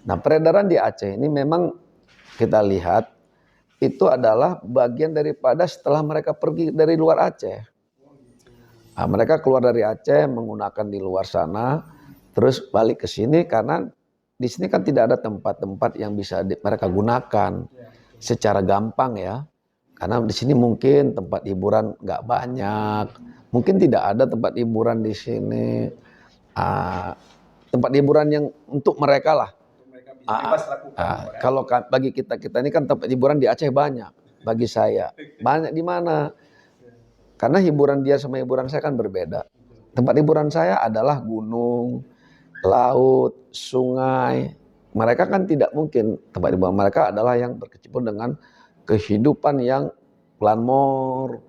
Nah, peredaran di Aceh ini memang kita lihat itu adalah bagian daripada setelah mereka pergi dari luar Aceh. Nah, mereka keluar dari Aceh menggunakan di luar sana, terus balik ke sini karena di sini kan tidak ada tempat-tempat yang bisa mereka gunakan secara gampang ya. Karena di sini mungkin tempat hiburan nggak banyak, mungkin tidak ada tempat hiburan di sini. Tempat hiburan yang untuk mereka lah. Kalau bagi kita ini kan tempat hiburan di Aceh banyak. Bagi saya banyak di mana? Karena hiburan dia sama hiburan saya kan berbeda. Tempat hiburan saya adalah gunung, laut, sungai. Mereka kan tidak mungkin. Tempat hiburan mereka adalah yang berkecimpung dengan kehidupan yang glamor,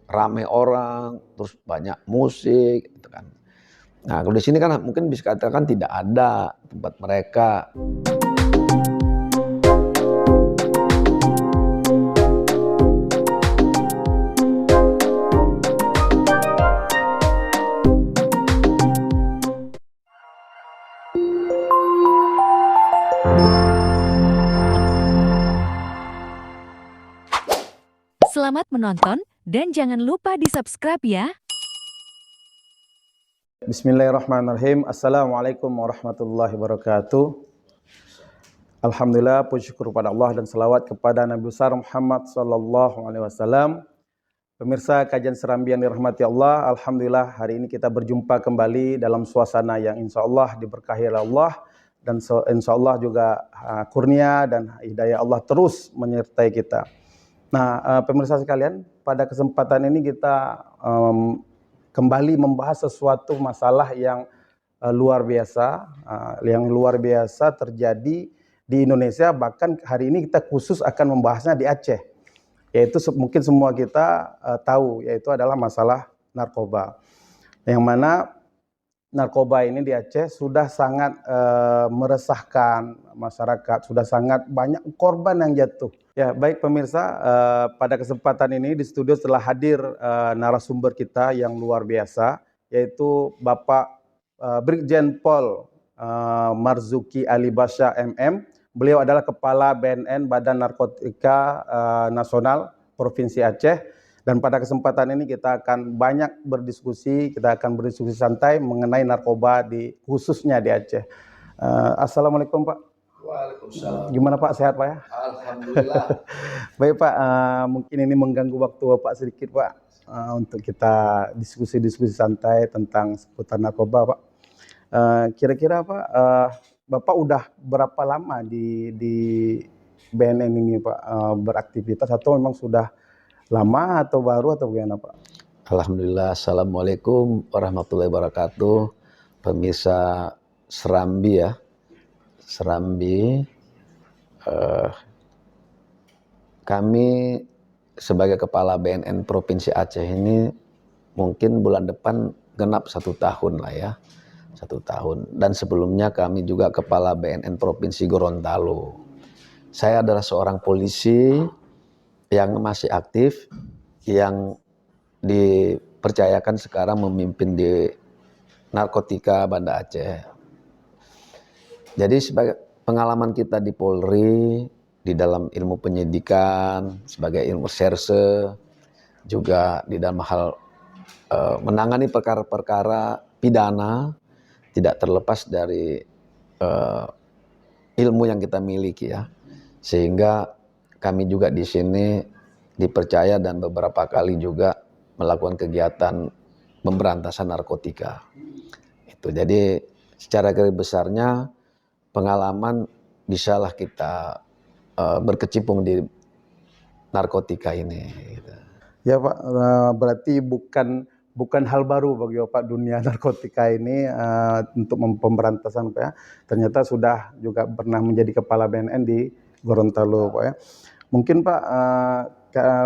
rame orang, terus banyak musik, gitu kan. Nah, kalau di sini kan mungkin bisa katakan tidak ada tempat mereka. Selamat menonton dan jangan lupa di-subscribe ya. Bismillahirrahmanirrahim. Assalamualaikum warahmatullahi wabarakatuh. Alhamdulillah, puji syukur kepada Allah dan selawat kepada Nabi besar Muhammad sallallahu alaihi wasallam. Pemirsa kajian Serambi yang dirahmati Allah, alhamdulillah hari ini kita berjumpa kembali dalam suasana yang insya Allah diberkahi oleh Allah dan insya Allah juga kurnia dan hidayah Allah terus menyertai kita. Nah, pemirsa sekalian, pada kesempatan ini kita kembali membahas sesuatu masalah yang luar biasa terjadi di Indonesia. Bahkan hari ini kita khusus akan membahasnya di Aceh, yaitu mungkin semua kita tahu, yaitu adalah masalah narkoba. Yang mana narkoba ini di Aceh sudah sangat meresahkan masyarakat, sudah sangat banyak korban yang jatuh. Ya, baik pemirsa, pada kesempatan ini di studio telah hadir narasumber kita yang luar biasa, yaitu Bapak Brigjen Pol Marzuki Ali Basha MM. Beliau adalah Kepala BNN Badan Narkotika Nasional Provinsi Aceh. Dan pada kesempatan ini kita akan banyak berdiskusi, kita akan berdiskusi santai mengenai narkoba khususnya di Aceh. Assalamualaikum Pak. Waalaikumsalam. Gimana Pak, sehat Pak ya? Alhamdulillah. Baik Pak, mungkin ini mengganggu waktu Bapak sedikit Pak, untuk kita diskusi-diskusi santai tentang seputar narkoba Pak. Kira-kira Pak, Bapak udah berapa lama di BNN ini Pak beraktivitas, atau memang sudah lama atau baru atau bagaimana Pak? Alhamdulillah. Assalamualaikum warahmatullahi wabarakatuh. Pemirsa Serambi ya. Serambi, kami sebagai Kepala BNN Provinsi Aceh ini mungkin bulan depan genap 1 tahun lah ya. 1 tahun. Dan sebelumnya kami juga Kepala BNN Provinsi Gorontalo. Saya adalah seorang polisi yang masih aktif, yang dipercayakan sekarang memimpin di narkotika Banda Aceh. Jadi sebagai pengalaman kita di Polri, di dalam ilmu penyidikan, sebagai ilmu reserse, juga di dalam hal menangani perkara-perkara pidana, tidak terlepas dari ilmu yang kita miliki ya. Sehingga kami juga di sini dipercaya dan beberapa kali juga melakukan kegiatan pemberantasan narkotika. Itu jadi secara garis besarnya pengalaman bisalah kita berkecimpung di narkotika ini. Gitu. Ya Pak, berarti bukan hal baru bagi Bapak dunia narkotika ini untuk pemberantasan Pak ya. Ternyata sudah juga pernah menjadi Kepala BNN di Gorontalo Pak ya. Mungkin Pak,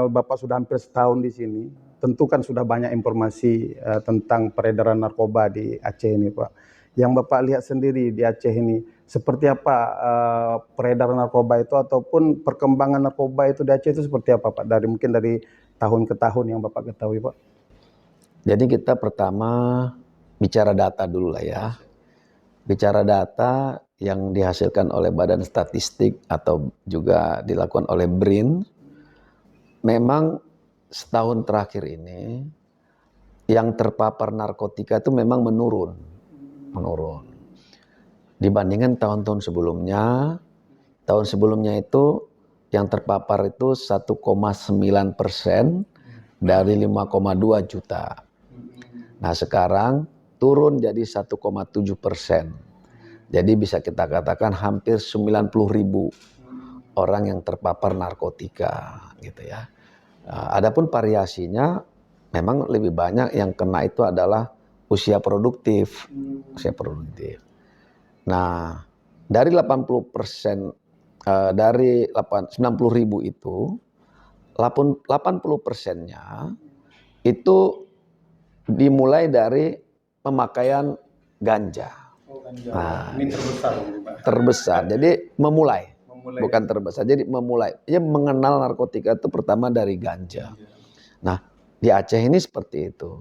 Bapak sudah hampir setahun di sini, tentu kan sudah banyak informasi tentang peredaran narkoba di Aceh ini Pak. Yang Bapak lihat sendiri di Aceh ini, seperti apa peredaran narkoba itu ataupun perkembangan narkoba itu di Aceh itu seperti apa Pak? Mungkin dari tahun ke tahun yang Bapak ketahui Pak. Jadi kita pertama bicara data dulu lah ya. Bicara data, yang dihasilkan oleh Badan Statistik atau juga dilakukan oleh BRIN, memang setahun terakhir ini yang terpapar narkotika itu memang menurun dibandingkan tahun-tahun sebelumnya. Tahun sebelumnya itu yang terpapar itu 1,9% dari 5,2 juta. Nah sekarang turun jadi 1,7%. Jadi bisa kita katakan hampir 90.000 orang yang terpapar narkotika gitu ya. Adapun variasinya memang lebih banyak yang kena itu adalah usia produktif. Nah, dari 80% dari 90.000 itu 80%-nya itu dimulai dari pemakaian ganja. Nah, Ini terbesar, terbesar. Jadi memulai. Bukan terbesar. Jadi memulai. Dia mengenal narkotika itu pertama dari ganja. Nah, di Aceh ini seperti itu.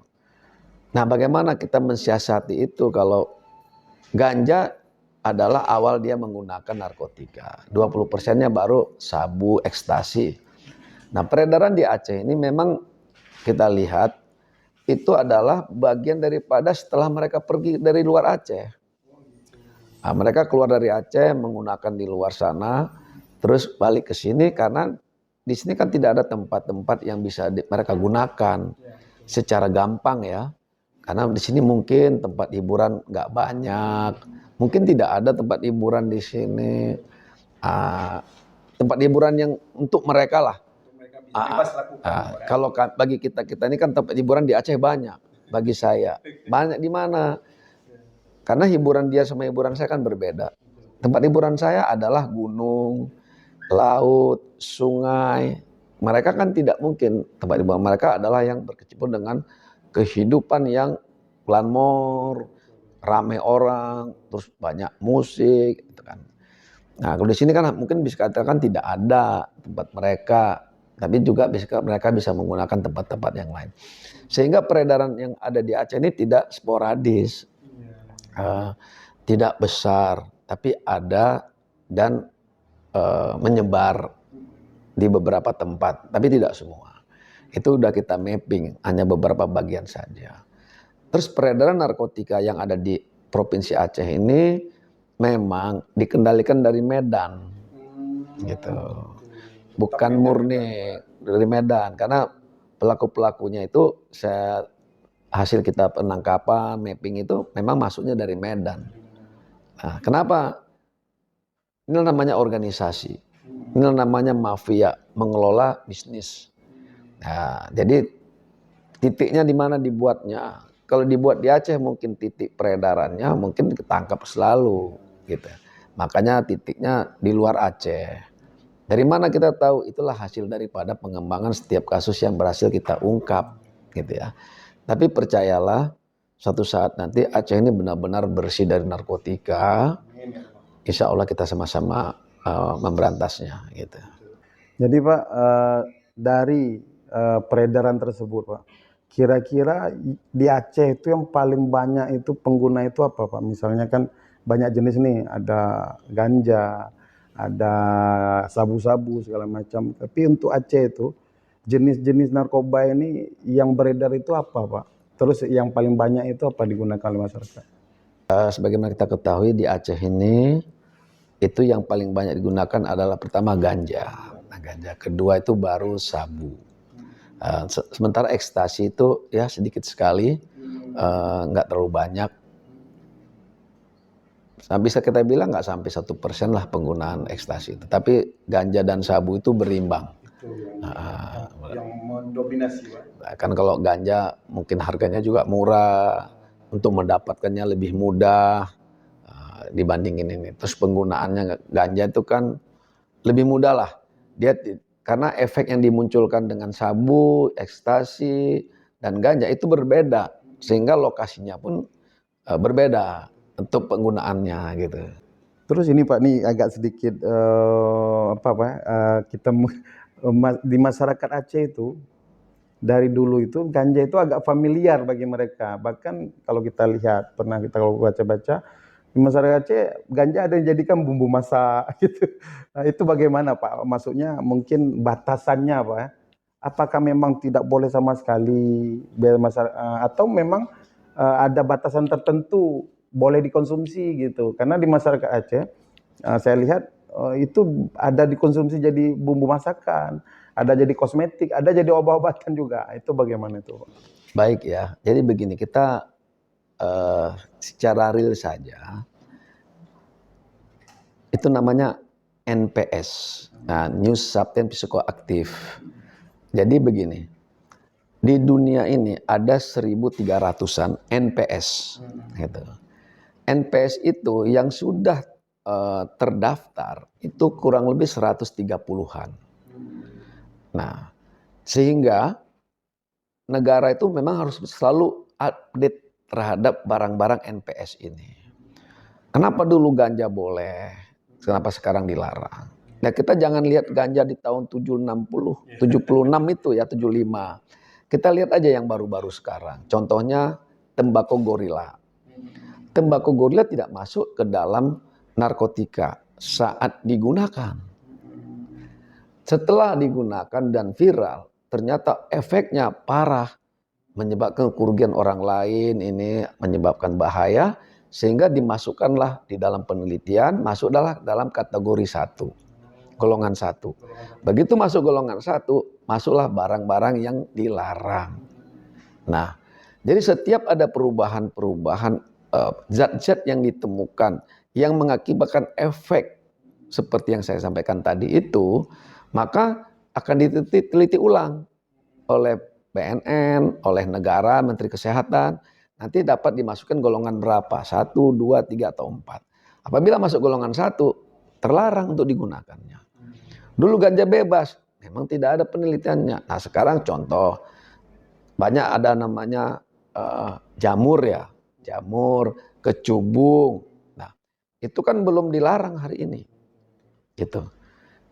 Nah, bagaimana kita mensiasati itu kalau ganja adalah awal dia menggunakan narkotika. 20%-nya baru sabu, ekstasi. Nah, peredaran di Aceh ini memang kita lihat itu adalah bagian daripada setelah mereka pergi dari luar Aceh. Nah, mereka keluar dari Aceh menggunakan di luar sana, terus balik ke sini karena di sini kan tidak ada tempat-tempat yang bisa mereka gunakan secara gampang ya. Karena di sini mungkin tempat hiburan nggak banyak, mungkin tidak ada tempat hiburan di sini. Tempat hiburan yang untuk mereka lah. Kalau bagi kita ini kan tempat hiburan di Aceh banyak. Bagi saya banyak di mana? Karena hiburan dia sama hiburan saya kan berbeda. Tempat hiburan saya adalah gunung, laut, sungai. Mereka kan tidak mungkin. Tempat hiburan mereka adalah yang berkecimpung dengan kehidupan yang glamor, rame orang, terus banyak musik, gitu kan. Nah, kalau di sini kan mungkin bisa katakan tidak ada tempat mereka, tapi juga mereka bisa menggunakan tempat-tempat yang lain. Sehingga peredaran yang ada di Aceh ini tidak sporadis, tidak besar, tapi ada dan menyebar di beberapa tempat, tapi tidak semua. Itu udah kita mapping, hanya beberapa bagian saja. Terus peredaran narkotika yang ada di Provinsi Aceh ini memang dikendalikan dari Medan, gitu. Bukan murni dari Medan, karena pelaku-pelakunya itu hasil kita penangkapan, mapping itu memang masuknya dari Medan. Nah, kenapa? Ini namanya organisasi, ini namanya mafia, mengelola bisnis. Nah, jadi titiknya di mana dibuatnya? Kalau dibuat di Aceh mungkin titik peredarannya mungkin ketangkap selalu, gitu. Makanya titiknya di luar Aceh. Dari mana kita tahu? Itulah hasil daripada pengembangan setiap kasus yang berhasil kita ungkap, gitu ya. Tapi percayalah, suatu saat nanti Aceh ini benar-benar bersih dari narkotika. Insya Allah kita sama-sama memberantasnya, gitu. Jadi Pak, dari peredaran tersebut Pak, kira-kira di Aceh itu yang paling banyak itu pengguna itu apa Pak? Misalnya kan banyak jenis nih, ada ganja, ada sabu-sabu segala macam. Tapi untuk Aceh itu jenis-jenis narkoba ini yang beredar itu apa Pak? Terus yang paling banyak itu apa digunakan oleh masyarakat? Sebagaimana kita ketahui di Aceh ini, itu yang paling banyak digunakan adalah pertama ganja. Nah, ganja. Kedua itu baru sabu. Sementara ekstasi itu ya sedikit sekali, nggak terlalu banyak. Bisa kita bilang nggak sampai 1% lah penggunaan ekstasi itu. Tapi ganja dan sabu itu berimbang. Yang mendominasi Pak. Kan kalau ganja mungkin harganya juga murah, untuk mendapatkannya lebih mudah dibandingin ini. Terus penggunaannya ganja itu kan lebih mudah lah. Dia karena efek yang dimunculkan dengan sabu, ekstasi, dan ganja itu berbeda, sehingga lokasinya pun berbeda untuk penggunaannya gitu. Terus ini Pak, nih agak sedikit kita di masyarakat Aceh itu dari dulu itu ganja itu agak familiar bagi mereka. Bahkan kalau kita lihat, pernah kita kalau baca-baca Di masyarakat Aceh ganja ada yang jadikan bumbu masak gitu. Nah, itu bagaimana Pak? Maksudnya mungkin batasannya apa ya? Apakah memang tidak boleh sama sekali biar atau memang ada batasan tertentu boleh dikonsumsi gitu? Karena di masyarakat Aceh saya lihat itu ada dikonsumsi jadi bumbu masakan, ada jadi kosmetik, ada jadi obat-obatan juga. Itu bagaimana itu? Baik ya, jadi begini, kita secara real saja, itu namanya NPS, nah, New Substance Psikoaktif. Jadi begini, di dunia ini ada 1.300-an NPS. Gitu. NPS itu yang sudah terdaftar itu kurang lebih 130-an. Nah, sehingga negara itu memang harus selalu update terhadap barang-barang NPS ini. Kenapa dulu ganja boleh, kenapa sekarang dilarang? Nah, kita jangan lihat ganja di tahun 76 itu ya, 75. Kita lihat aja yang baru-baru sekarang. Contohnya tembakau gorila. Tembakau gorila tidak masuk ke dalam narkotika saat digunakan. Setelah digunakan dan viral, ternyata efeknya parah, menyebabkan kerugian orang lain, ini menyebabkan bahaya, sehingga dimasukkanlah di dalam penelitian, masuklah dalam kategori 1, golongan 1. Begitu masuk golongan 1, masuklah barang-barang yang dilarang. Nah, jadi setiap ada perubahan-perubahan zat-zat yang ditemukan yang mengakibatkan efek seperti yang saya sampaikan tadi itu, maka akan diteliti ulang oleh BNN, oleh negara, Menteri Kesehatan, nanti dapat dimasukkan golongan berapa, 1, 2, 3, atau 4. Apabila masuk golongan 1, terlarang untuk digunakannya. Dulu ganja bebas, memang tidak ada penelitiannya. Nah, sekarang contoh, banyak ada namanya jamur ya, jamur, kecubung. Nah, itu kan belum dilarang hari ini. Gitu.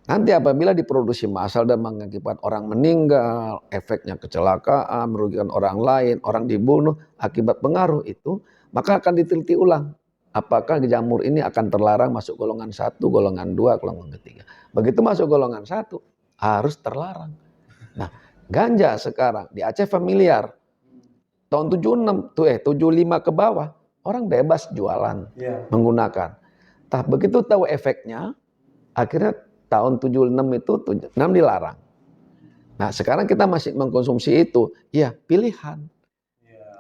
Nanti apabila diproduksi massal dan mengakibatkan orang meninggal, efeknya kecelakaan, merugikan orang lain, orang dibunuh akibat pengaruh itu, maka akan diteliti ulang. Apakah jamur ini akan terlarang masuk golongan 1, golongan 2, golongan ketiga. Begitu masuk golongan 1, harus terlarang. Nah, ganja sekarang di Aceh familiar. Tahun 75 ke bawah, orang bebas jualan, menggunakan. Tapi begitu tahu efeknya, akhirnya tahun 76 itu 76 dilarang. Nah, sekarang kita masih mengkonsumsi itu, ya pilihan.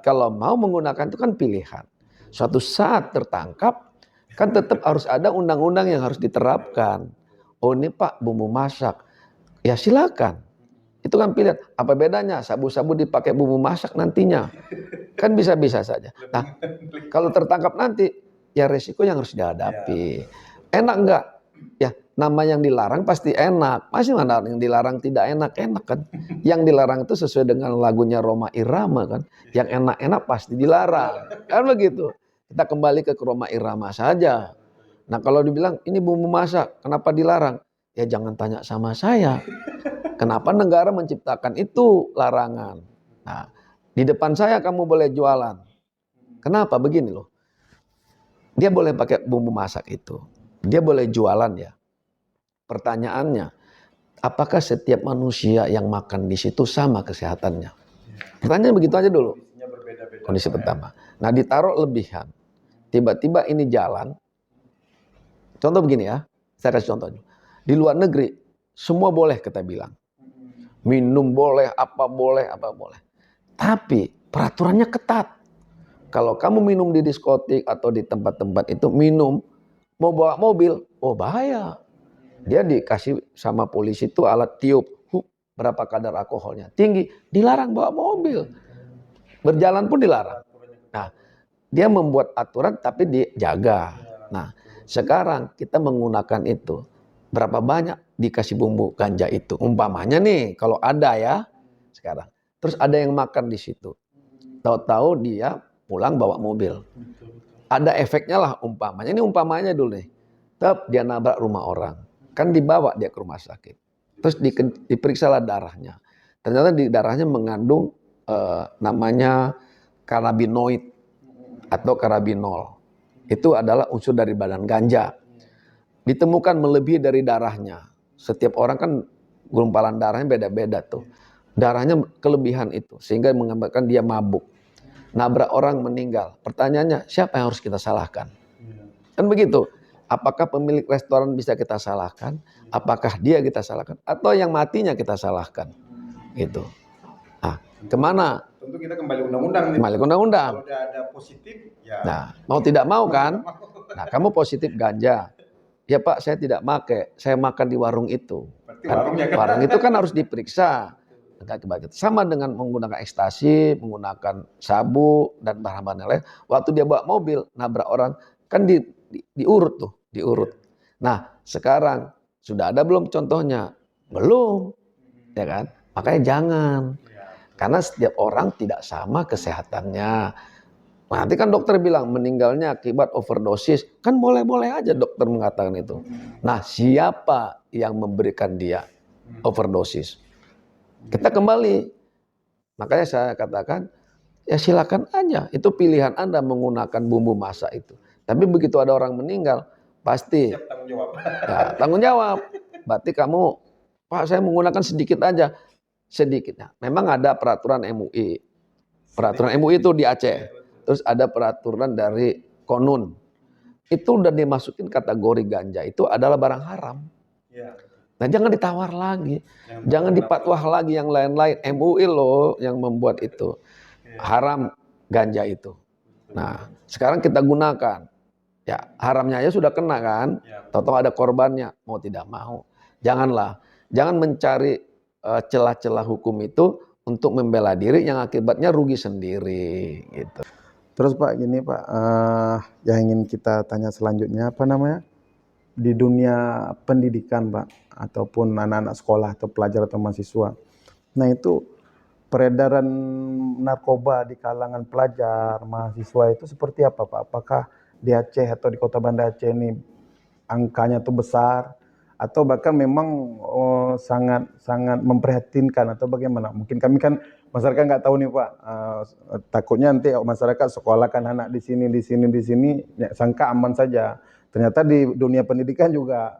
Kalau mau menggunakan itu kan pilihan. Suatu saat tertangkap, kan tetap harus ada undang-undang yang harus diterapkan. Oh ini Pak bumbu masak, ya silakan. Itu kan pilihan. Apa bedanya sabu-sabu dipakai bumbu masak nantinya? Kan bisa-bisa saja. Nah, kalau tertangkap nanti, ya resiko yang harus dihadapi. Enak enggak? Ya, nama yang dilarang pasti enak. Masih mana yang dilarang tidak enak? Enak kan? Yang dilarang itu sesuai dengan lagunya Rhoma Irama kan? Yang enak-enak pasti dilarang. Kan begitu. Kita kembali ke Rhoma Irama saja. Nah, kalau dibilang ini bumbu masak, kenapa dilarang? Ya jangan tanya sama saya. Kenapa negara menciptakan itu larangan? Nah, di depan saya kamu boleh jualan. Kenapa? Begini loh. Dia boleh pakai bumbu masak itu. Dia boleh jualan ya. Pertanyaannya, apakah setiap manusia yang makan di situ sama kesehatannya? Pertanyaan begitu aja dulu. Kondisi pertama. Nah, ditaruh lebihan. Tiba-tiba ini jalan. Contoh begini ya. Saya kasih contohnya. Di luar negeri, semua boleh kita bilang. Minum boleh, apa boleh, apa boleh. Tapi peraturannya ketat. Kalau kamu minum di diskotik atau di tempat-tempat itu minum, mau bawa mobil, oh bahaya. Dia dikasih sama polisi itu alat tiup, berapa kadar alkoholnya. Tinggi, dilarang bawa mobil. Berjalan pun dilarang. Nah, dia membuat aturan tapi dijaga. Nah, sekarang kita menggunakan itu. Berapa banyak dikasih bumbu ganja itu. Umpamanya nih, kalau ada ya sekarang. Terus ada yang makan di situ. Tahu-tahu dia pulang bawa mobil. Ada efeknya lah umpamanya. Ini umpamanya dulu nih. Tetap dia nabrak rumah orang. Kan dibawa dia ke rumah sakit. Terus diperiksalah darahnya. Ternyata di darahnya mengandung namanya kanabinoid atau karabinol. Itu adalah unsur dari badan ganja. Ditemukan melebihi dari darahnya. Setiap orang kan gumpalan darahnya beda-beda tuh. Darahnya kelebihan itu sehingga mengakibatkan dia mabuk. Nabrak orang meninggal. Pertanyaannya, siapa yang harus kita salahkan? Kan begitu. Apakah pemilik restoran bisa kita salahkan? Apakah dia kita salahkan? Atau yang matinya kita salahkan? Gitu. Nah, kemana? Tentu kita kembali undang-undang nih. Kembali ke undang-undang. Kalau ada positif, ya. Nah, mau tidak mau kan? Nah, kamu positif ganja. Ya Pak, saya tidak pakai. Saya makan di warung itu. Berarti warungnya kan? Warung itu kan harus diperiksa. Sama dengan menggunakan ekstasi, menggunakan sabu dan bahan-bahan lain. Waktu dia bawa mobil nabrak orang kan diurut tuh, diurut. Nah, sekarang sudah ada belum contohnya? Belum, ya kan? Makanya jangan, karena setiap orang tidak sama kesehatannya. Nanti kan dokter bilang meninggalnya akibat overdosis, kan boleh-boleh aja dokter mengatakan itu. Nah, siapa yang memberikan dia overdosis? Kita kembali, makanya saya katakan, ya silakan aja, itu pilihan Anda menggunakan bumbu masak itu. Tapi begitu ada orang meninggal, pasti Siap tanggung jawab. ya, tanggung jawab. Berarti kamu, Pak saya menggunakan sedikit aja, sedikitnya. Memang ada peraturan MUI, peraturan MUI itu di Aceh. Terus ada peraturan dari Konun, itu udah dimasukin kategori ganja itu adalah barang haram. Ya. Nah jangan ditawar lagi, jangan dipatwah lagi yang lain-lain. MUI loh yang membuat itu haram ganja itu. Nah sekarang kita gunakan, ya haramnya aja sudah kena kan, tahu-tahu ada korbannya, mau tidak mau. Janganlah, jangan mencari celah-celah hukum itu untuk membela diri yang akibatnya rugi sendiri gitu. Terus Pak, gini Pak, yang ingin kita tanya selanjutnya apa namanya? Di dunia pendidikan Pak, ataupun anak-anak sekolah atau pelajar atau mahasiswa. Nah itu peredaran narkoba di kalangan pelajar, mahasiswa itu seperti apa Pak? Apakah di Aceh atau di Kota Banda Aceh ini angkanya tuh besar? Atau bahkan memang sangat memprihatinkan atau bagaimana? Mungkin kami kan masyarakat nggak tahu nih Pak, takutnya nanti masyarakat sekolahkan anak di sini, ya, sangka aman saja. Ternyata di dunia pendidikan juga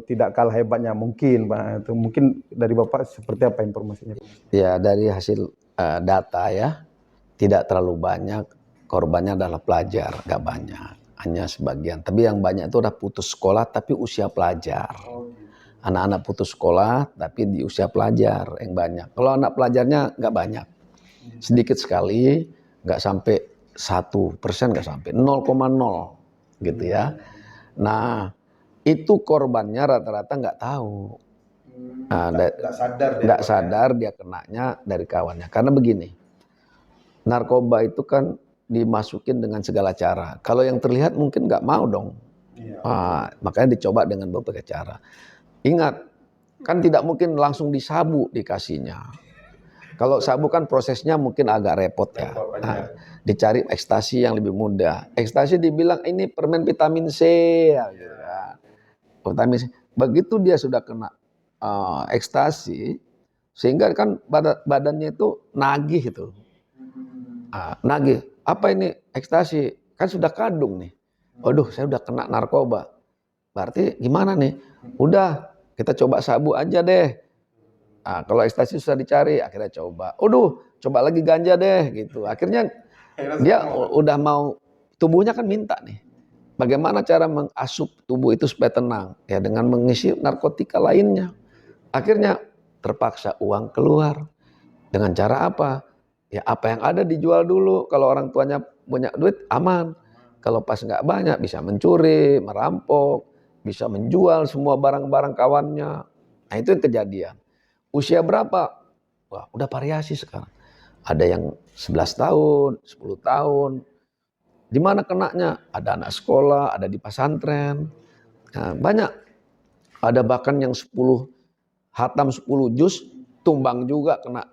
tidak kalah hebatnya mungkin Pak. Itu mungkin dari Bapak seperti apa informasinya? Ya dari hasil data ya, tidak terlalu banyak korbannya adalah pelajar, nggak banyak, hanya sebagian. Tapi yang banyak itu udah putus sekolah tapi usia pelajar. Anak-anak putus sekolah tapi di usia pelajar yang banyak. Kalau anak pelajarnya nggak banyak, sedikit sekali, nggak sampai 1%, nggak sampai 0,0 gitu ya. Nah itu korbannya rata-rata nggak tahu, nggak sadar dia kenanya dari kawannya. Karena begini, narkoba itu kan dimasukin dengan segala cara. Kalau yang terlihat mungkin nggak mau dong, makanya dicoba dengan beberapa cara. Ingat, kan tidak mungkin langsung disabu dikasihnya. Kalau sabu kan prosesnya mungkin agak repot ya. Nah, dicari ekstasi yang lebih mudah. Ekstasi dibilang ini permen vitamin C. Ya, gitu kan. Vitamin C. Begitu dia sudah kena ekstasi, sehingga kan badannya itu nagih itu. Nagih. Apa ini ekstasi? Kan sudah kadung nih. Waduh, saya udah kena narkoba. Berarti gimana nih? Udah, kita coba sabu aja deh. Nah, kalau ekstasi susah dicari, akhirnya coba. Coba lagi ganja deh gitu. Akhirnya dia udah mau, tubuhnya kan minta nih. Bagaimana cara mengasup tubuh itu supaya tenang? Ya dengan mengisi narkotika lainnya. Akhirnya terpaksa uang keluar. Dengan cara apa? Ya apa yang ada dijual dulu. Kalau orang tuanya punya duit aman. Kalau pas nggak banyak bisa mencuri, merampok, bisa menjual semua barang-barang kawannya. Nah itu yang kejadian. Usia berapa? Wah, udah variasi sekarang. Ada yang 11 tahun, 10 tahun. Di mana kenanya? Ada anak sekolah, ada di pesantren. Nah, banyak. Ada bahkan yang 10 hatam 10 juz tumbang juga kena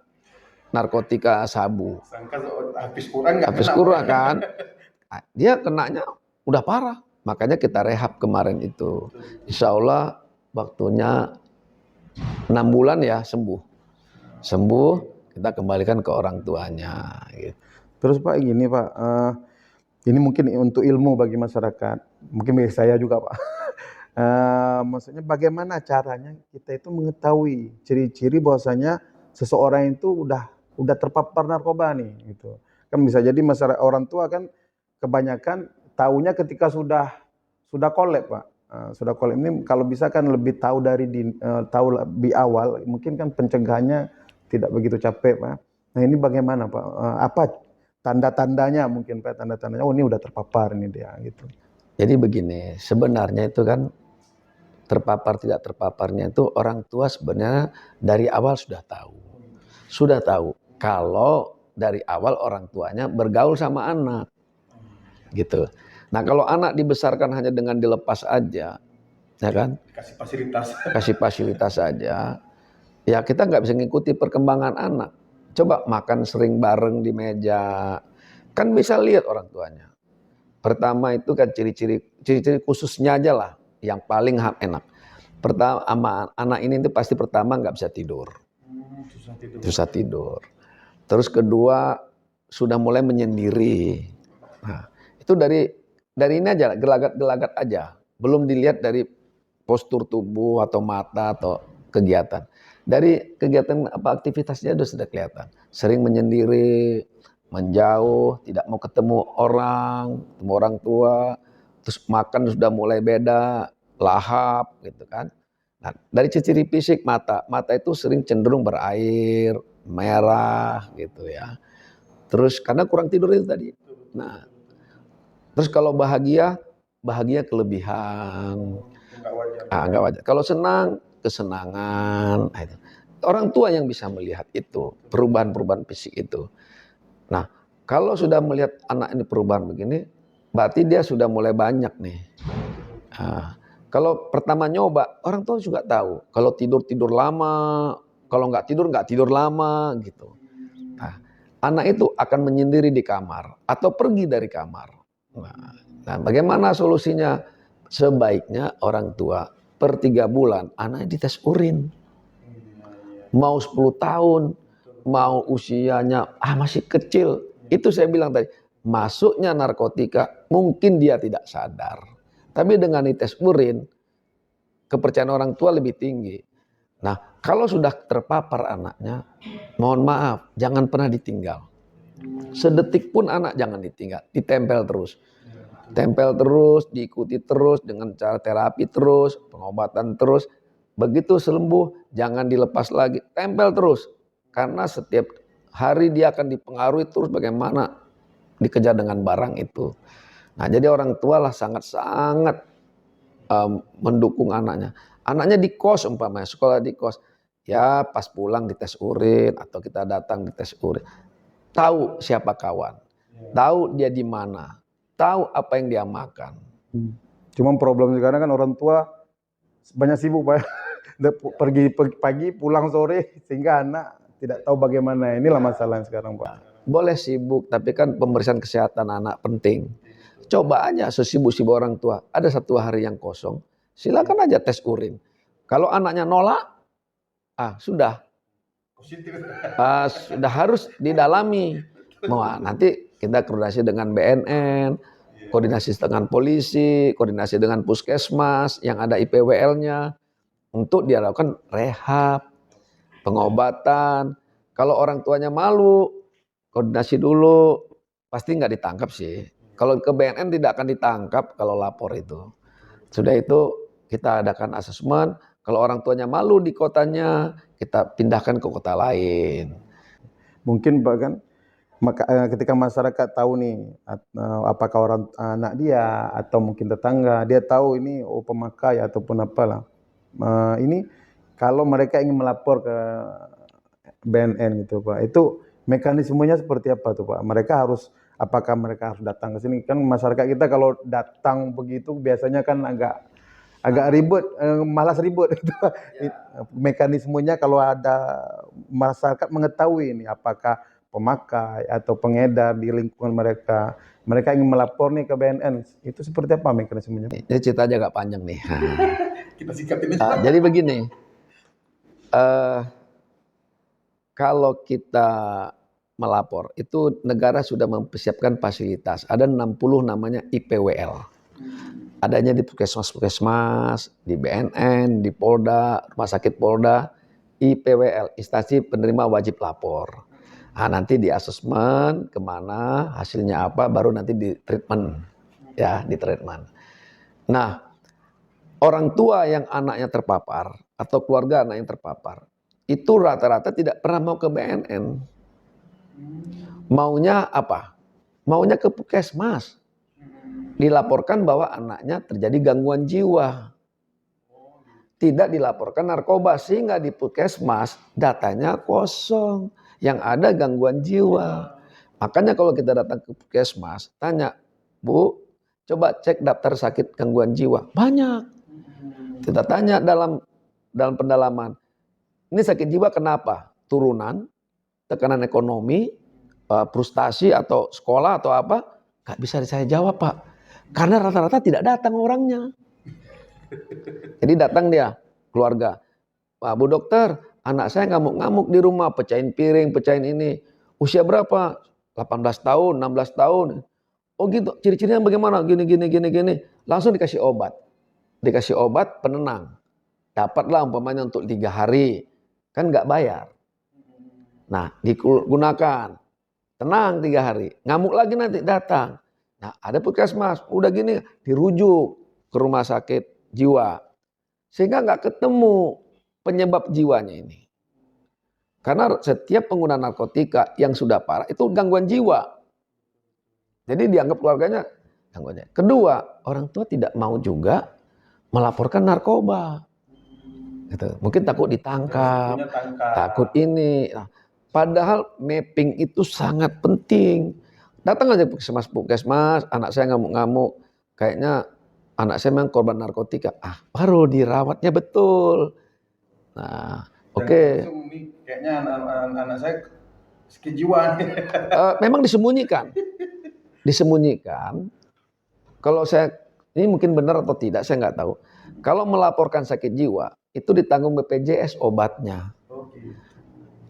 narkotika sabu. Habis Quran kan. Nah, dia kenanya udah parah. Makanya kita rehab kemarin itu. Insya Allah waktunya 6 bulan ya sembuh, kita kembalikan ke orang tuanya. Gitu. Terus Pak gini Pak, Ini mungkin untuk ilmu bagi masyarakat, mungkin bagi saya juga Pak. Maksudnya bagaimana caranya kita itu mengetahui ciri-ciri bahwasanya seseorang itu udah terpapar narkoba nih, gitu. Kan bisa jadi masyarakat orang tua kan kebanyakan taunya ketika sudah kolep Pak. Sudah kolep ini kalau bisa kan lebih tahu tahu lebih awal, mungkin kan pencegahannya tidak begitu capek Pak. Nah ini bagaimana Pak? Apa tanda-tandanya mungkin Pak, tanda-tandanya, oh ini udah terpapar ini dia gitu. Jadi begini, sebenarnya itu kan terpapar tidak terpaparnya itu orang tua sebenarnya dari awal sudah tahu. Sudah tahu kalau dari awal orang tuanya bergaul sama anak. Gitu. Nah, kalau anak dibesarkan hanya dengan dilepas aja, ya kan? Kasih fasilitas. Kasih fasilitas saja, ya kita nggak bisa ngikuti perkembangan anak. Coba makan sering bareng di meja, kan bisa lihat orang tuanya. Pertama itu kan ciri-ciri khususnya aja lah, yang paling enak. Pertama, anak ini itu pasti pertama nggak bisa tidur. Susah tidur. Terus kedua, sudah mulai menyendiri. Nah, itu dari ini aja, gelagat-gelagat aja. Belum dilihat dari postur tubuh atau mata atau kegiatan. Dari kegiatan apa aktivitasnya itu sudah kelihatan. Sering menyendiri, menjauh, tidak mau ketemu orang tua, terus makan sudah mulai beda, lahap gitu kan. Nah, dari ciri fisik mata itu sering cenderung berair, merah gitu ya. Terus karena kurang tidur itu tadi. Nah, terus kalau bahagia kelebihan. Enggak wajar. Kalau senang, kesenangan. Nah, itu. Orang tua yang bisa melihat itu, perubahan-perubahan fisik itu. Nah, kalau sudah melihat anak ini perubahan begini, berarti dia sudah mulai banyak nih. Nah, kalau pertama nyoba, orang tua juga tahu. Kalau tidur lama, kalau nggak tidur lama gitu. Nah, anak itu akan menyendiri di kamar atau pergi dari kamar. Nah, bagaimana solusinya? Sebaiknya orang tua per 3 bulan anaknya dites urin. Mau 10 tahun, mau usianya masih kecil. Itu saya bilang tadi, masuknya narkotika mungkin dia tidak sadar. Tapi dengan dites urin, kepercayaan orang tua lebih tinggi. Nah, kalau sudah terpapar anaknya, mohon maaf, jangan pernah ditinggal. Sedetik pun anak jangan ditinggal, ditempel terus. Tempel terus, diikuti terus dengan cara terapi terus, pengobatan terus. Begitu sembuh, jangan dilepas lagi, tempel terus. Karena setiap hari dia akan dipengaruhi terus bagaimana dikejar dengan barang itu. Nah, jadi orang tua lah sangat-sangat mendukung anaknya. Anaknya di kos umpamanya, sekolah di kos. Ya pas pulang dites urin atau kita datang dites urin. Tahu siapa kawan, tahu dia di mana. Tahu apa yang dia makan. Cuma problem sekarang kan orang tua banyak sibuk Pak. Pergi pagi pulang sore sehingga anak tidak tahu bagaimana. Inilah masalah sekarang Pak. Boleh sibuk tapi kan pemeriksaan kesehatan anak penting. Coba aja sesibuk-sibuk orang tua. Ada 1 hari yang kosong. Silakan aja tes urin. Kalau anaknya nolak, sudah harus didalami. Nanti kita koordinasi dengan BNN, koordinasi dengan polisi, koordinasi dengan puskesmas yang ada IPWL-nya untuk dia lakukan rehab, pengobatan. Kalau orang tuanya malu, koordinasi dulu, pasti nggak ditangkap sih. Kalau ke BNN tidak akan ditangkap kalau lapor itu. Sudah itu kita adakan asesmen, kalau orang tuanya malu di kotanya, kita pindahkan ke kota lain. Mungkin bahkan ketika masyarakat tahu nih apakah orang anak dia atau mungkin tetangga, dia tahu ini pemakai ataupun apalah. Ini kalau mereka ingin melapor ke BNN gitu Pak, itu mekanismenya seperti apa tuh Pak? Apakah mereka harus datang ke sini? Kan masyarakat kita kalau datang begitu biasanya kan agak ribet, malas ribet. Mekanismenya kalau ada masyarakat mengetahui ini apakah pemakai atau pengedar di lingkungan mereka ingin melapor nih ke BNN, itu seperti apa mekanismenya? Ini cerita aja agak panjang nih. Kita sikapin jadi begini, kalau kita melapor, itu negara sudah mempersiapkan fasilitas. Ada 60 namanya IPWL. Adanya di puskesmas-puskesmas, di BNN, di Polda, rumah sakit Polda, IPWL, instansi penerima wajib lapor. Nah, nanti di asesmen kemana, hasilnya apa, baru nanti di treatment, ya, di treatment. Nah, orang tua yang anaknya terpapar atau keluarga anak yang terpapar, itu rata-rata tidak pernah mau ke BNN. Maunya apa? Maunya ke puskesmas. Dilaporkan bahwa anaknya terjadi gangguan jiwa. Tidak dilaporkan narkoba, sehingga di puskesmas datanya kosong. Yang ada gangguan jiwa. Makanya kalau kita datang ke puskesmas, tanya, Bu, coba cek daftar sakit gangguan jiwa. Banyak. Kita tanya dalam pendalaman, ini sakit jiwa kenapa? Turunan, tekanan ekonomi, frustasi atau sekolah atau apa? Gak bisa saya jawab, Pak. Karena rata-rata tidak datang orangnya. Jadi datang dia, keluarga. Pak, Bu dokter, anak saya ngamuk-ngamuk di rumah, pecahin piring, pecahin ini. Usia berapa? 18 tahun, 16 tahun. Oh gitu, ciri-cirinya bagaimana? Gini. Langsung dikasih obat. Dikasih obat penenang. Dapatlah umpamanya untuk 3 hari. Kan nggak bayar. Nah, digunakan. Tenang 3 hari. Ngamuk lagi nanti datang. Nah, ada puskesmas. Udah gini, dirujuk ke rumah sakit jiwa. Sehingga nggak ketemu penyebab jiwanya ini. Karena setiap pengguna narkotika yang sudah parah itu gangguan jiwa. Jadi dianggap keluarganya gangguan jiwa. Kedua, orang tua tidak mau juga melaporkan narkoba. Gitu. Mungkin takut ditangkap, takut ini. Nah, padahal mapping itu sangat penting. Datang aja puskesmas, anak saya ngamuk-ngamuk. Kayaknya anak saya memang korban narkotika. Baru dirawatnya betul. Nah, oke. Kayaknya anak saya sakit jiwa. Memang disembunyikan. Disembunyikan. Kalau saya, ini mungkin benar atau tidak, saya nggak tahu. Kalau melaporkan sakit jiwa, itu ditanggung BPJS obatnya.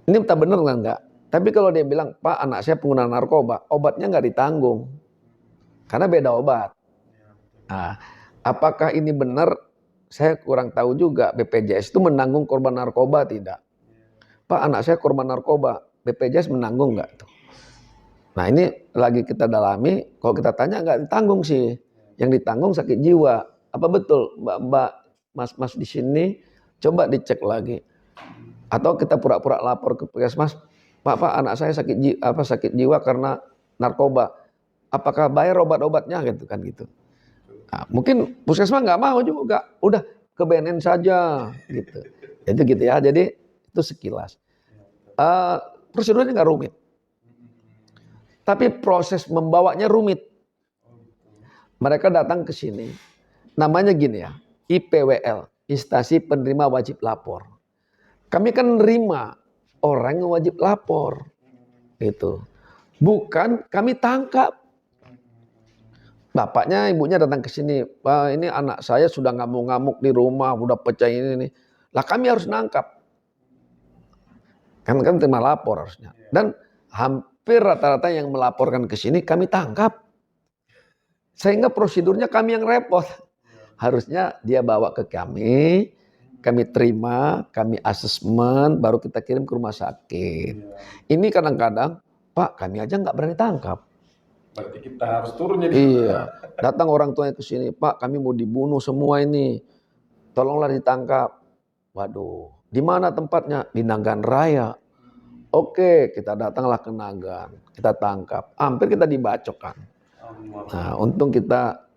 Ini entah benar enggak. Tapi kalau dia bilang, Pak, anak saya pengguna narkoba, obatnya nggak ditanggung. Karena beda obat. Nah, apakah ini benar? Saya kurang tahu juga. BPJS itu menanggung korban narkoba tidak? Pak, anak saya korban narkoba, BPJS menanggung nggak? Nah, ini lagi kita dalami. Kalau kita tanya nggak ditanggung sih. Yang ditanggung sakit jiwa. Apa betul, Mbak, Mas di sini? Coba dicek lagi. Atau kita pura-pura lapor ke puskesmas, Pak, anak saya sakit jiwa karena narkoba. Apakah bayar obat-obatnya gitu kan gitu. Nah, mungkin puskesmas nggak mau juga. Udah ke BNN saja gitu. Itu gitu ya. Jadi itu sekilas. Prosedurnya nggak rumit. Tapi proses membawanya rumit. Mereka datang ke sini. Namanya gini ya. IPWL. Instansi Penerima Wajib Lapor. Kami kan nerima orang yang wajib lapor. Itu. Bukan kami tangkap. Bapaknya, ibunya datang ke sini. Pak, ini anak saya sudah ngamuk-ngamuk di rumah, udah pecah ini. Lah kami harus nangkap. Kan terima lapor harusnya. Dan hampir rata-rata yang melaporkan ke sini kami tangkap. Sehingga prosedurnya kami yang repot. Harusnya dia bawa ke kami terima, kami asesmen, baru kita kirim ke rumah sakit. Ini kadang-kadang, Pak, kami aja nggak berani tangkap. Berarti kita harus turun jadi. Iya, datang orang tuanya ke sini, Pak, kami mau dibunuh semua ini, tolonglah ditangkap. Waduh, di mana tempatnya? Di Nagan Raya. Oke, kita datanglah ke Nagan, kita tangkap. Hampir kita dibacokkan. Nah, untung kita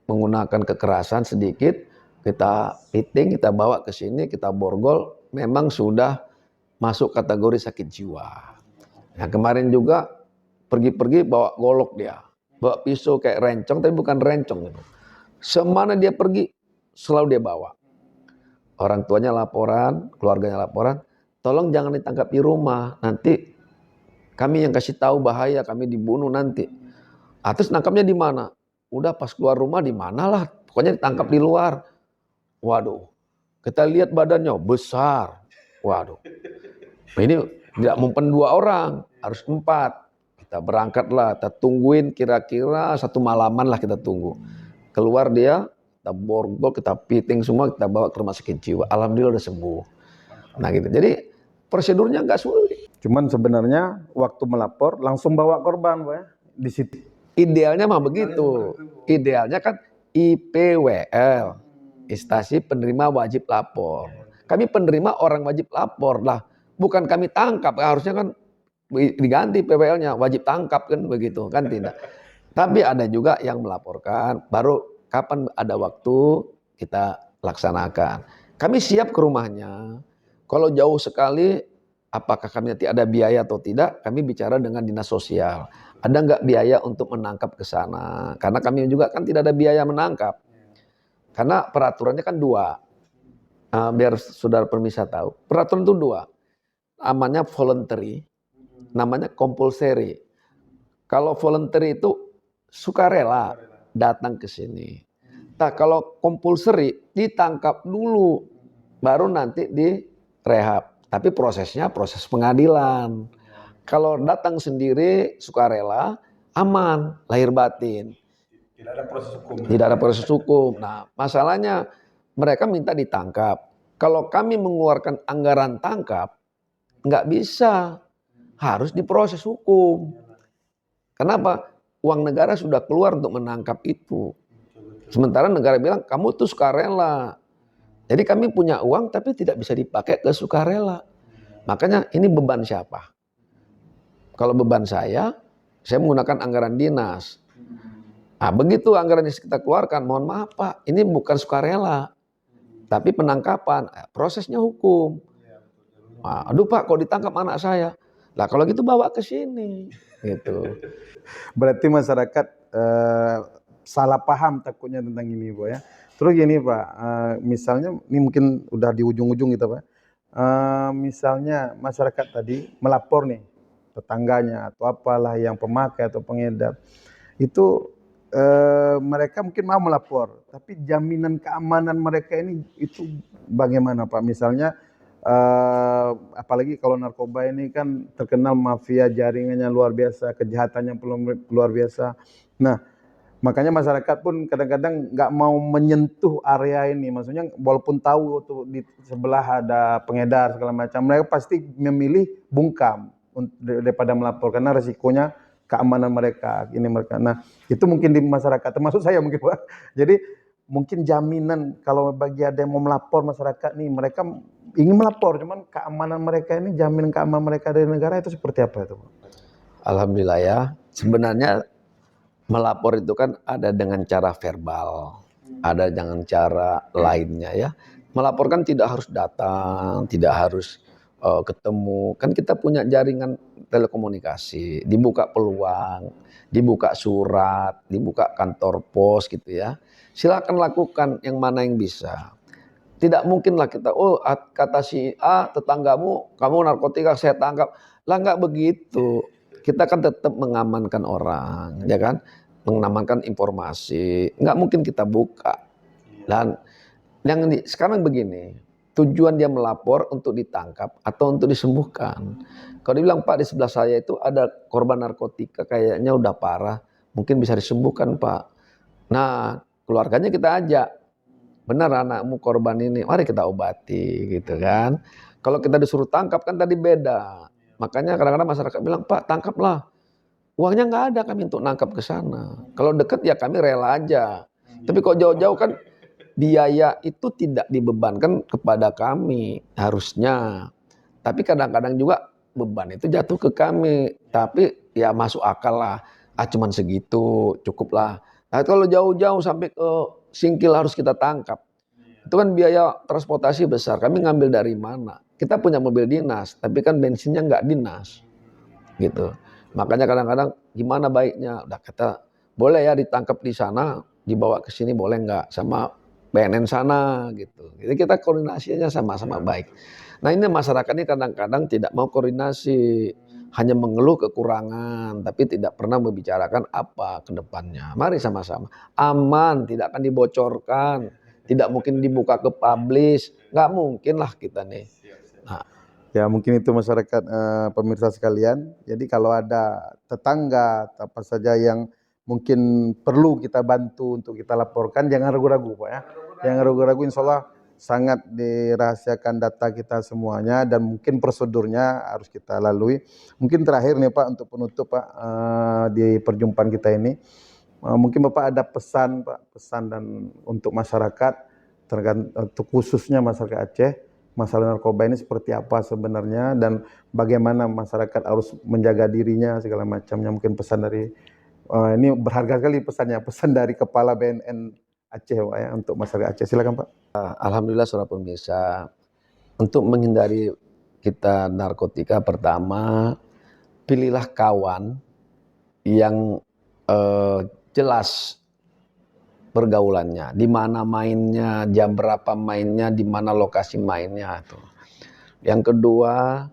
menggunakan kekerasan sedikit, kita piting, kita bawa ke sini, kita borgol, memang sudah masuk kategori sakit jiwa. Nah, kemarin juga pergi-pergi bawa golok dia, bawa pisau kayak rencong, tapi bukan rencong gitu. Semana dia pergi, selalu dia bawa. Orang tuanya laporan, keluarganya laporan, tolong jangan ditangkap di rumah, nanti kami yang kasih tahu bahaya, kami dibunuh nanti. Terus nangkapnya di mana? Udah pas keluar rumah di manalah, pokoknya ditangkap di luar. Waduh, kita lihat badannya besar. Waduh, Nah, ini tidak mempan 2 orang, harus 4. Kita berangkatlah, kita tungguin kira-kira 1 malaman lah kita tunggu. Keluar dia, kita borgol, kita piting semua, kita bawa ke rumah sakit jiwa. Alhamdulillah udah sembuh. Nah gitu. Jadi prosedurnya nggak sulit. Cuman sebenarnya waktu melapor langsung bawa korban, Pak ya, di situ. Idealnya mah begitu. Idealnya kan IPWL, Instansi Penerima Wajib Lapor. Kami penerima orang wajib lapor lah, bukan kami tangkap. Harusnya kan diganti PWL-nya, wajib tangkap kan begitu kan, tidak. Tapi ada juga yang melaporkan, baru kapan ada waktu kita laksanakan. Kami siap ke rumahnya. Kalau jauh sekali, apakah kami nanti ada biaya atau tidak, kami bicara dengan dinas sosial. Ada nggak biaya untuk menangkap ke sana? Karena kami juga kan tidak ada biaya menangkap. Karena peraturannya kan 2. Biar saudara permisa tahu. Peraturan itu 2. Namanya voluntary, namanya compulsory. Kalau voluntary itu sukarela datang ke sini. Nah, kalau compulsory ditangkap dulu, baru nanti direhab. Tapi prosesnya proses pengadilan. Kalau datang sendiri sukarela, aman, lahir batin. Tidak ada proses hukum. Tidak ada proses hukum. Nah, masalahnya mereka minta ditangkap. Kalau kami mengeluarkan anggaran tangkap, nggak bisa. Harus diproses hukum. Kenapa? Uang negara sudah keluar untuk menangkap itu. Sementara negara bilang, kamu tuh sukarela. Jadi kami punya uang tapi tidak bisa dipakai ke sukarela. Makanya ini beban siapa? Kalau beban saya menggunakan anggaran dinas. Nah, begitu anggaran yang kita keluarkan, mohon maaf Pak, ini bukan sukarela, tapi penangkapan, prosesnya hukum. Nah, aduh Pak, kok ditangkap anak saya? Lah kalau gitu bawa ke sini, gitu. Berarti masyarakat salah paham takutnya tentang ini, Pak ya. Terus gini Pak, misalnya ini mungkin udah di ujung-ujung gitu Pak. Misalnya masyarakat tadi melapor nih, tetangganya atau apalah yang pemakai atau pengedar, itu mereka mungkin mau melapor, tapi jaminan keamanan mereka ini itu bagaimana Pak? Misalnya apalagi kalau narkoba ini kan terkenal mafia, jaringannya luar biasa, kejahatannya luar biasa. Nah, makanya masyarakat pun kadang-kadang nggak mau menyentuh area ini. Maksudnya walaupun tahu tuh di sebelah ada pengedar segala macam, mereka pasti memilih bungkam daripada melapor karena resikonya keamanan mereka, ini mereka. Nah, itu mungkin di masyarakat, termasuk saya mungkin Pak. Jadi mungkin jaminan kalau bagi ada yang mau melapor masyarakat nih, mereka ingin melapor, cuman keamanan mereka ini, jaminan keamanan mereka dari negara itu seperti apa itu Pak? Alhamdulillah ya, sebenarnya melapor itu kan ada dengan cara verbal, ada dengan cara lainnya ya. Melaporkan tidak harus datang, tidak harus ketemu. Kan kita punya jaringan telekomunikasi, dibuka peluang, dibuka surat, dibuka kantor pos gitu ya. Silakan lakukan yang mana yang bisa. Tidak mungkinlah kita, oh kata si A tetanggamu, kamu narkotika saya tangkap. Lah nggak begitu. Kita kan tetap mengamankan orang, ya kan? Mengamankan informasi. Nggak mungkin kita buka. Dan yang sekarang begini, tujuan dia melapor untuk ditangkap atau untuk disembuhkan. Kalau dibilang Pak di sebelah saya itu ada korban narkotika kayaknya udah parah, mungkin bisa disembuhkan Pak. Nah keluarganya kita ajak, benar anakmu korban ini, mari kita obati gitu kan. Kalau kita disuruh tangkap kan tadi beda. Makanya kadang-kadang masyarakat bilang Pak tangkaplah. Uangnya nggak ada kami untuk nangkap ke sana. Kalau dekat ya kami rela aja. Tapi kok jauh-jauh kan biaya itu tidak dibebankan kepada kami harusnya. Tapi kadang-kadang juga beban itu jatuh ke kami. Tapi ya masuk akal lah. Cuman segitu cukup lah. Nah kalau jauh-jauh sampai ke Singkil harus kita tangkap. Itu kan biaya transportasi besar. Kami ngambil dari mana? Kita punya mobil dinas, tapi kan bensinnya nggak dinas. Gitu. Makanya kadang-kadang gimana baiknya? Udah kata boleh ya ditangkap di sana, dibawa ke sini boleh nggak sama BNN sana gitu. Jadi kita koordinasinya sama-sama baik. Nah ini masyarakat ini kadang-kadang tidak mau koordinasi, hanya mengeluh kekurangan, tapi tidak pernah membicarakan apa ke depannya. Mari sama-sama. Aman, tidak akan dibocorkan, tidak mungkin dibuka ke publish, nggak mungkin lah kita nih. Nah, Ya mungkin itu masyarakat pemirsa sekalian. Jadi kalau ada tetangga apa saja yang mungkin perlu kita bantu untuk kita laporkan, jangan ragu-ragu Pak ya. Jangan ragu-ragu, insya Allah sangat dirahasiakan data kita semuanya dan mungkin prosedurnya harus kita lalui. Mungkin terakhir nih Pak untuk penutup Pak di perjumpaan kita ini. Mungkin Bapak ada pesan Pak, pesan dan untuk masyarakat untuk khususnya masyarakat Aceh, masalah narkoba ini seperti apa sebenarnya dan bagaimana masyarakat harus menjaga dirinya segala macamnya. Mungkin pesan dari ini berharga sekali pesannya, pesan dari Kepala BNN Aceh Pak ya untuk masyarakat Aceh. Silakan Pak. Alhamdulillah saudara pemirsa, untuk menghindari kita narkotika, pertama pilihlah kawan yang jelas pergaulannya, di mana mainnya, jam berapa mainnya, di mana lokasi mainnya tuh. Yang kedua,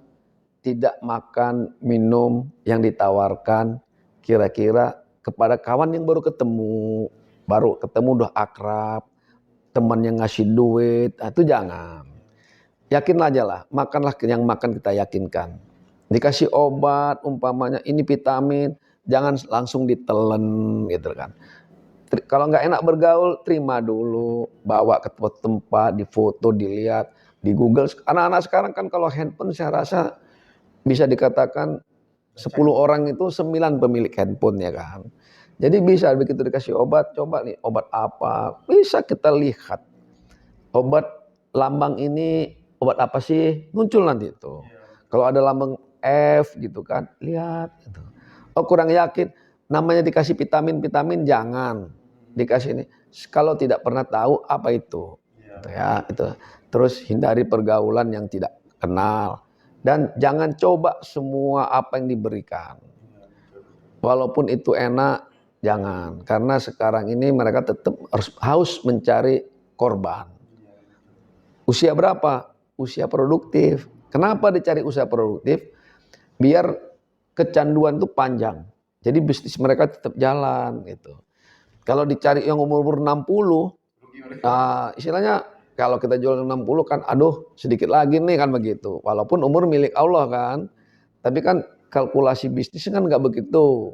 tidak makan minum yang ditawarkan kira-kira kepada kawan yang baru ketemu udah akrab, teman yang ngasih duit, itu jangan. Yakin aja lah, makanlah yang makan kita yakinkan. Dikasih obat, umpamanya ini vitamin, jangan langsung ditelen gitu kan. Kalau nggak enak bergaul, terima dulu, bawa ke tempat, difoto, dilihat, di Google. Anak-anak sekarang kan kalau handphone saya rasa bisa dikatakan 10 orang itu 9 pemilik handphone ya kan. Jadi bisa begitu dikasih obat, coba nih obat apa, bisa kita lihat. Obat lambang ini obat apa sih? Muncul nanti itu. Kalau ada lambang F gitu kan, lihat gitu. Oh kurang yakin, namanya dikasih vitamin jangan dikasih ini. Kalau tidak pernah tahu apa itu, ya itu. Terus hindari pergaulan yang tidak kenal dan jangan coba semua apa yang diberikan. Walaupun itu enak, jangan. Karena sekarang ini mereka tetap haus mencari korban. Usia berapa? Usia produktif. Kenapa dicari usia produktif? Biar kecanduan itu panjang. Jadi bisnis mereka tetap jalan gitu. Kalau dicari yang umur 60, istilahnya kalau kita jual 60 kan aduh sedikit lagi nih kan begitu. Walaupun umur milik Allah kan. Tapi kan kalkulasi bisnis kan nggak begitu.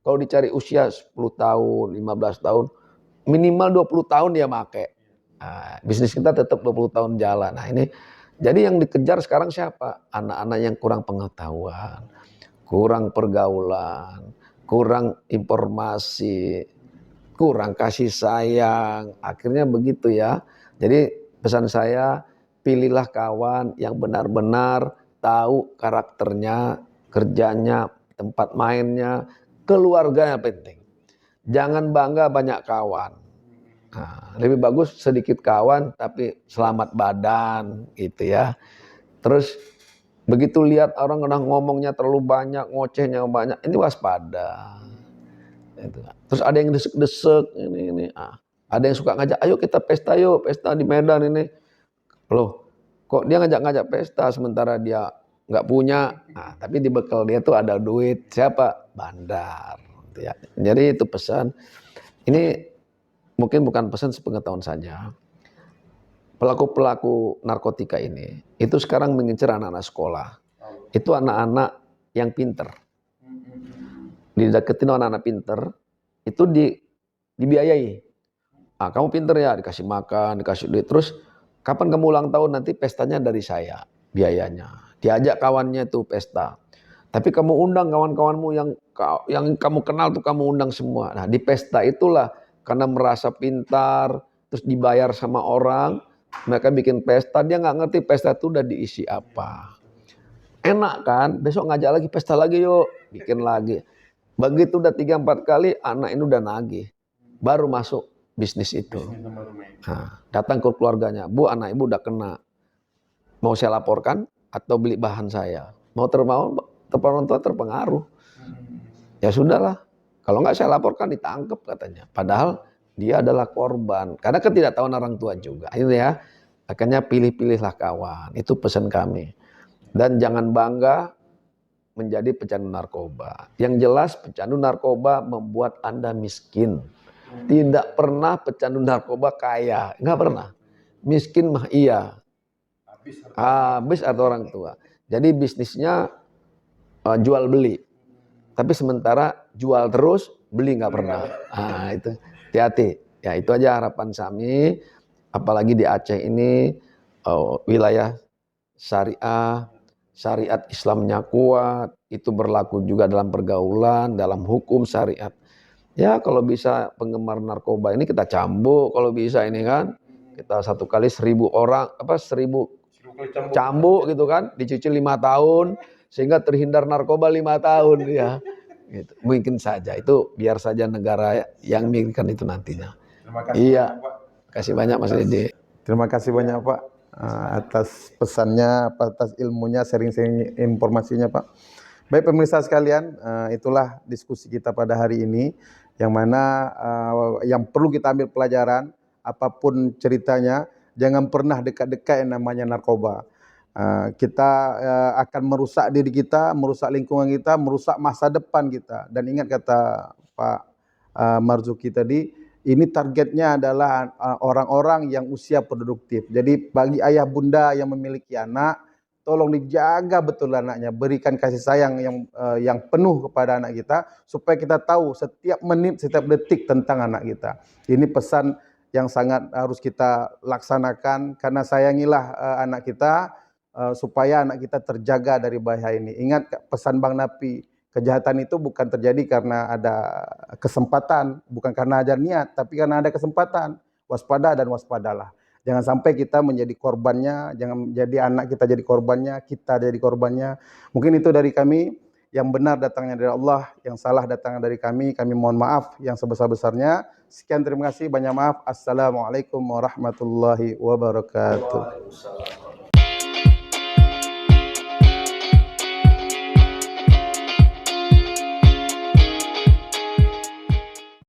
Kalau dicari usia 10 tahun, 15 tahun, minimal 20 tahun dia pakai. Nah, bisnis kita tetap 20 tahun jalan. Nah ini, jadi yang dikejar sekarang siapa? Anak-anak yang kurang pengetahuan, kurang pergaulan, kurang informasi, kurang kasih sayang. Akhirnya begitu ya. Jadi pesan saya, pilihlah kawan yang benar-benar tahu karakternya, kerjanya, tempat mainnya, keluarganya penting. Jangan bangga banyak kawan. Nah, lebih bagus sedikit kawan tapi selamat badan gitu ya. Terus begitu lihat orang udah ngomongnya terlalu banyak, ngocehnya banyak, ini waspada. Terus ada yang desek-desek ini. Ada yang suka ngajak, ayo kita pesta yuk, pesta di Medan ini. Loh, kok dia ngajak-ngajak pesta sementara dia nggak punya. Nah, tapi di bekal dia tuh ada duit. Siapa? Bandar. Ya. Jadi itu pesan. Ini mungkin bukan pesan sepengetahuan saja. Pelaku-pelaku narkotika ini itu sekarang mengincar anak-anak sekolah. Itu anak-anak yang pinter. Dideketin anak-anak pinter, itu dibiayai. Ah, kamu pinter ya, dikasih makan, dikasih duit. Terus kapan kamu ulang tahun, nanti pestanya dari saya, biayanya. Diajak kawannya itu pesta. Tapi kamu undang kawan-kawanmu yang kamu kenal tuh kamu undang semua. Nah di pesta itulah karena merasa pintar, terus dibayar sama orang, mereka bikin pesta, dia nggak ngerti pesta itu udah diisi apa. Enak kan, besok ngajak lagi pesta lagi yuk, bikin lagi. Begitu udah 3-4 kali, anak ini udah nagih, baru masuk bisnis itu. Nah, datang ke keluarganya, Bu anak ibu udah kena, mau saya laporkan atau beli bahan saya? Mau orang tua terpengaruh. Ya sudahlah, kalau nggak saya laporkan ditangkap katanya. Padahal dia adalah korban, karena ketidaktahuan orang tua juga. Ini ya, akhirnya pilih-pilihlah kawan, itu pesan kami. Dan jangan bangga menjadi pecandu narkoba. Yang jelas pecandu narkoba membuat Anda miskin. Tidak pernah pecandu narkoba kaya, nggak pernah. Miskin mah iya. Habis atau orang tua. Jadi bisnisnya jual beli. Tapi sementara jual terus, beli nggak pernah. Nah, itu hati-hati. Ya itu aja harapan kami. Apalagi di Aceh ini wilayah syariat Islamnya kuat. Itu berlaku juga dalam pergaulan, dalam hukum syariat. Ya kalau bisa penggemar narkoba ini kita cambuk. Kalau bisa ini kan, kita satu kali 1.000 orang, 1.000 cambuk gitu kan, dicuci 5 tahun. Sehingga terhindar narkoba 5 tahun ya. Gitu. Mungkin saja itu biar saja negara yang memikirkan itu nantinya. Terima kasih Iya. banyak, Pak. Kasih banyak Mas Dede. Terima kasih banyak Pak atas pesannya, atas ilmunya, sharing-sharing informasinya Pak. Baik pemirsa sekalian, itulah diskusi kita pada hari ini, yang mana yang perlu kita ambil pelajaran, apapun ceritanya, jangan pernah dekat-dekat yang namanya narkoba. Kita akan merusak diri kita, merusak lingkungan kita, merusak masa depan kita. Dan ingat kata Pak Marzuki tadi, ini targetnya adalah orang-orang yang usia produktif. Jadi bagi ayah bunda yang memiliki anak, tolong dijaga betul anaknya, berikan kasih sayang yang penuh kepada anak kita, supaya kita tahu setiap menit, setiap detik tentang anak kita. Ini pesan yang sangat harus kita laksanakan, karena sayangilah anak kita, supaya anak kita terjaga dari bahaya ini. Ingat pesan Bang Napi, kejahatan itu bukan terjadi karena ada kesempatan, bukan karena ada niat, tapi karena ada kesempatan. Waspada dan waspadalah. Jangan sampai kita menjadi korbannya, jangan jadi anak kita jadi korbannya, kita jadi korbannya. Mungkin itu dari kami, yang benar datangnya dari Allah, yang salah datangnya dari kami mohon maaf yang sebesar-besarnya. Sekian, terima kasih, banyak maaf. Assalamualaikum warahmatullahi wabarakatuh.